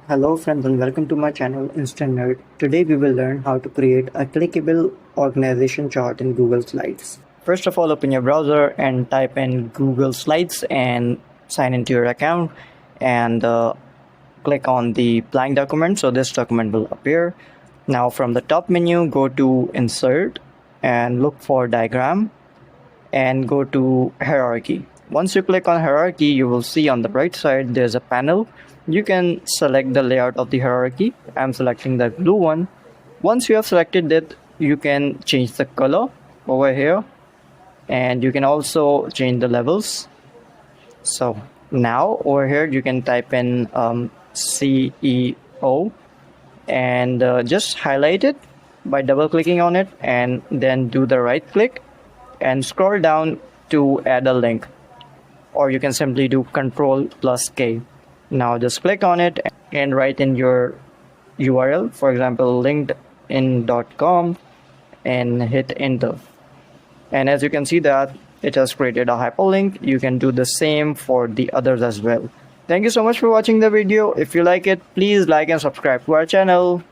Hello friends and welcome to my channel Instant Nerd. Today we will learn how to create a clickable organization chart in Google Slides. First of all, open your browser and type in Google Slides and sign into your account and click on the blank document. So this document will appear. Now from the top menu, go to Insert and look for Diagram and go to Hierarchy. Once you click on Hierarchy, you will see on the right side there's a panel. You can select the layout of the hierarchy. I'm selecting the blue one. Once you have selected it, you can change the color over here and you can also change the levels. So now over here you can type in CEO and just highlight it by double clicking on it and then do the right click and scroll down to add a link, or you can simply do Ctrl+K. Now just click on it and write in your URL, for example linkedin.com, and hit enter. And as you can see that it has created a hyperlink. You can do the same for the others as well. Thank you so much for watching the video. If you like it, please like and subscribe to our channel.